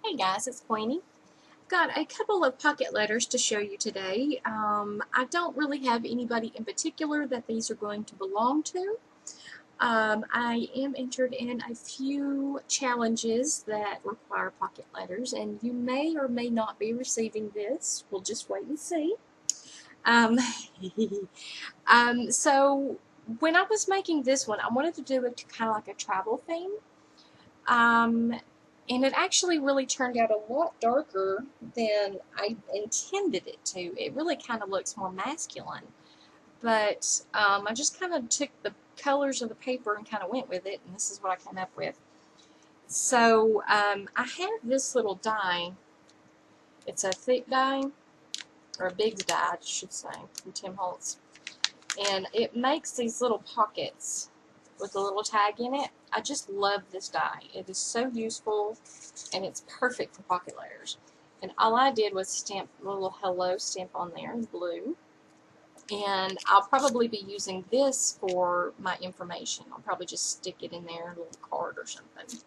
Hey guys, it's Queenie. Got a couple of pocket letters to show you today. I don't really have anybody in particular that these are going to belong to. I am entered in a few challenges that require pocket letters, and you may or may not be receiving this. We'll just wait and see. Um, so when I was making this one, I wanted to do it kind of like a travel theme. And it actually really turned out a lot darker than I intended it to. It really kind of looks more masculine. But I just kind of took the colors of the paper and kind of went with it, and this is what I came up with. So I have this little die. It's a thick die, or a big die, I should say, from Tim Holtz. And it makes these little pockets with a little tag in it. I just love this die. It is so useful, and it's perfect for pocket letters. And all I did was stamp a little hello stamp on there in blue. And I'll probably be using this for my information. I'll probably just stick it in there, a little card or something.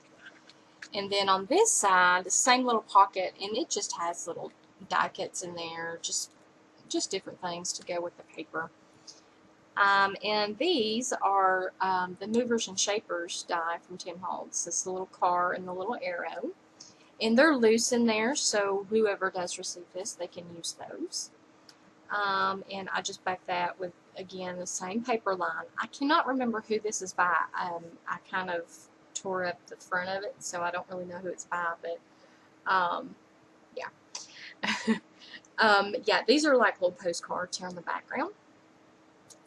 And then on this side, the same little pocket, and it just has little die cuts in there, just different things to go with the paper. And these are the movers and shapers die from Tim Holtz. This little car and the little arrow. And they're loose in there, so whoever does receive this, they can use those. And I just back that with, again, the same paper line. I cannot remember who this is by. I kind of tore up the front of it, so I don't really know who it's by, but yeah. Yeah, these are like little postcards here in the background.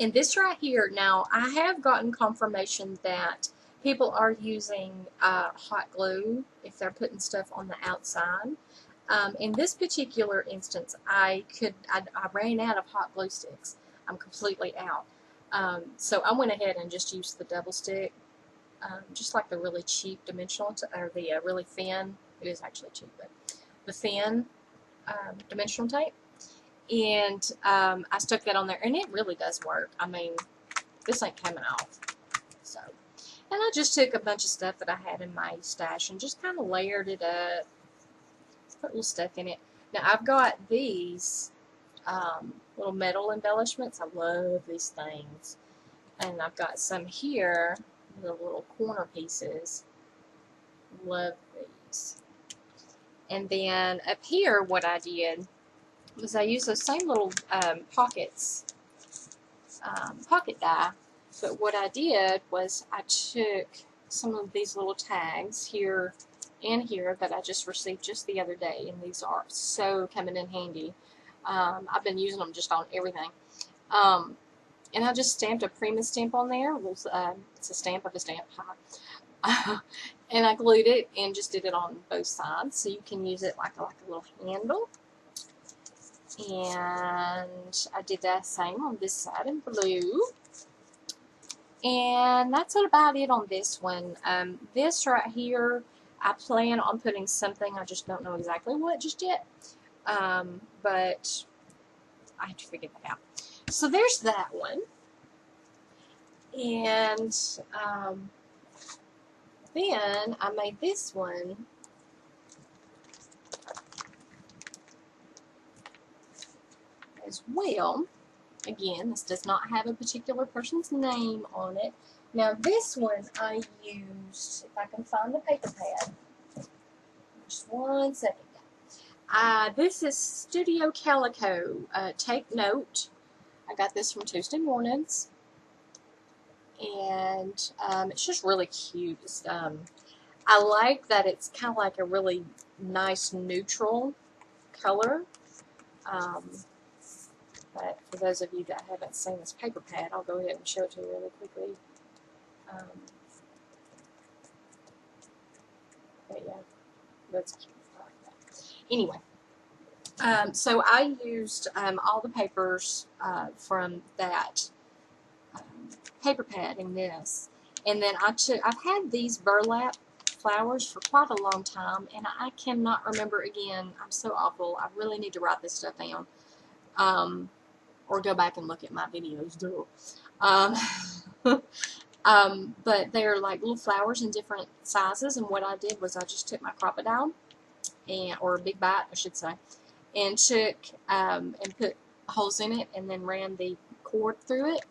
And this right here, now I have gotten confirmation that people are using hot glue if they're putting stuff on the outside. In this particular instance, I ran out of hot glue sticks. I'm completely out. So I went ahead and just used the double stick, just like the really cheap dimensional, or the really thin, it is actually cheap, but the thin dimensional tape. And I stuck that on there, and it really does work. I mean, this ain't coming off. So, and I just took a bunch of stuff that I had in my stash and just kind of layered it up, put little stuff in it. Now, I've got these little metal embellishments. I love these things. And I've got some here, the little corner pieces. Love these. And then up here, what I did was I used those same little pockets, pocket die, but what I did was I took some of these little tags here and here that I just received just the other day, and these are so coming in handy. I've been using them just on everything. And I just stamped a Prima stamp on there. It's a stamp of a stamp. And I glued it and just did it on both sides, so you can use it like a little handle. And I did that same on this side in blue. And that's about it on this one. This right here, I plan on putting something, I just don't know exactly what just yet. But I have to figure that out. So there's that one. And then I made this one. As well. Again, this does not have a particular person's name on it. Now this one I used, if I can find the paper pad, just one second. This is Studio Calico. Take note. I got this from Tuesday Mornings. And it's just really cute. I like that it's kind of like a really nice neutral color. But for those of you that haven't seen this paper pad, I'll go ahead and show it to you really quickly. But yeah, that's cute. I like that. Anyway, so I used all the papers from that paper pad in this. And then I've had these burlap flowers for quite a long time, and I cannot remember again. I'm so awful. I really need to write this stuff down. Or go back and look at my videos. But they're like little flowers in different sizes, and what I did was I just took my crocodile and or a big bite, I should say, and took and put holes in it, and then ran the cord through it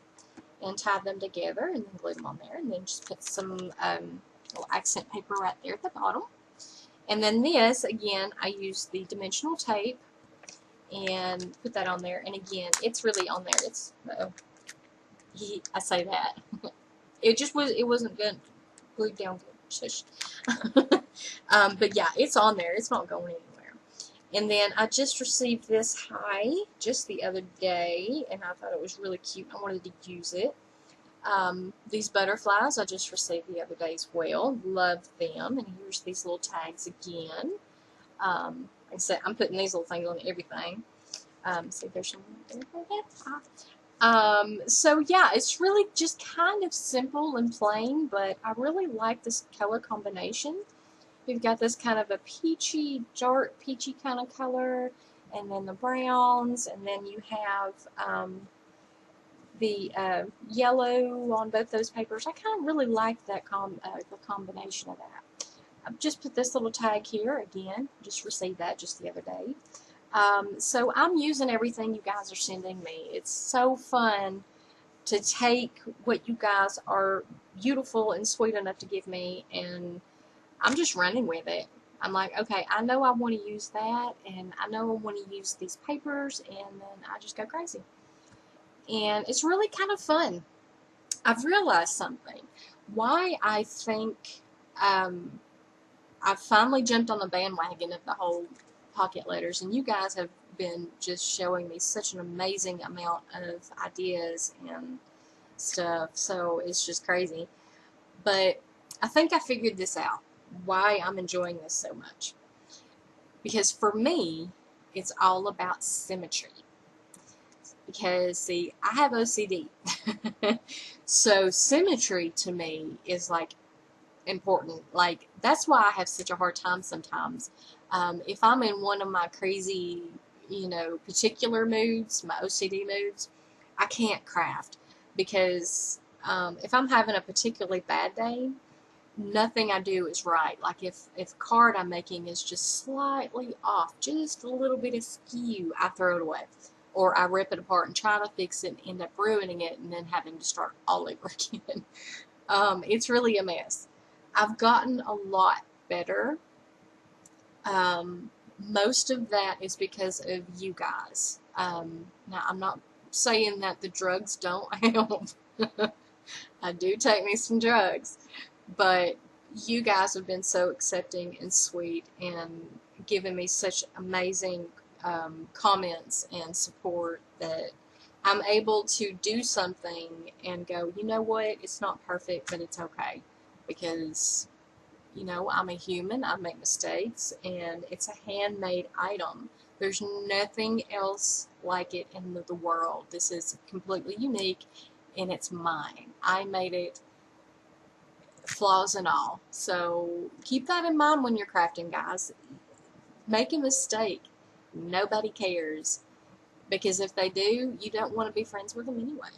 and tied them together, and then glued them on there, and then just put some little accent paper right there at the bottom. And then this, again, I used the dimensional tape and put that on there. And again, it's really on there. It's, I say that. It wasn't good, glued down good. Shush. But yeah, it's on there. It's not going anywhere. And then I just received this just the other day, and I thought it was really cute. I wanted to use it. These butterflies I just received the other day as well. Love them. And here's these little tags again. Like I said, I'm putting these little things on everything. See, there's some there. So yeah, it's really just kind of simple and plain, but I really like this color combination. We've got this kind of a peachy, dark peachy kind of color, and then the browns, and then you have the yellow on both those papers. I kind of really like that the combination of that. I've just put this little tag here again. Just received that just the other day. So I'm using everything you guys are sending me. It's so fun to take what you guys are beautiful and sweet enough to give me, and I'm just running with it. I'm like, okay, I know I want to use that, and I know I want to use these papers, and then I just go crazy. And it's really kind of fun. I've realized something. Why I think I've finally jumped on the bandwagon of the whole pocket letters, and you guys have been just showing me such an amazing amount of ideas and stuff, so it's just crazy. But I think I figured this out, why I'm enjoying this so much. Because for me, it's all about symmetry. Because, see, I have OCD. So symmetry to me is like important. Like, that's why I have such a hard time sometimes. If I'm in one of my crazy, particular moods, my OCD moods, I can't craft. Because if I'm having a particularly bad day, nothing I do is right. Like if a card I'm making is just slightly off, just a little bit askew, I throw it away. Or I rip it apart and try to fix it and end up ruining it and then having to start all over again. It's really a mess. I've gotten a lot better. Most of that is because of you guys. Now, I'm not saying that the drugs don't help. I do take me some drugs. But you guys have been so accepting and sweet and giving me such amazing comments and support that I'm able to do something and go, you know what, it's not perfect, but it's okay. Because, I'm a human, I make mistakes, and it's a handmade item. There's nothing else like it in the world. This is completely unique, and it's mine. I made it, flaws and all. So keep that in mind when you're crafting, guys. Make a mistake. Nobody cares. Because if they do, you don't want to be friends with them anyway.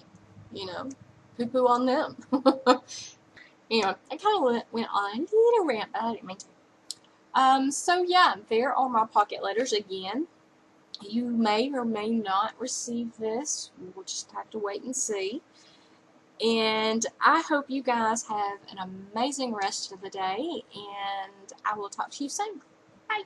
Poo-poo on them. I kind of went on a little rant, but I didn't mean to. So yeah, there are my pocket letters again. You may or may not receive this. We'll just have to wait and see. And I hope you guys have an amazing rest of the day, and I will talk to you soon. Bye.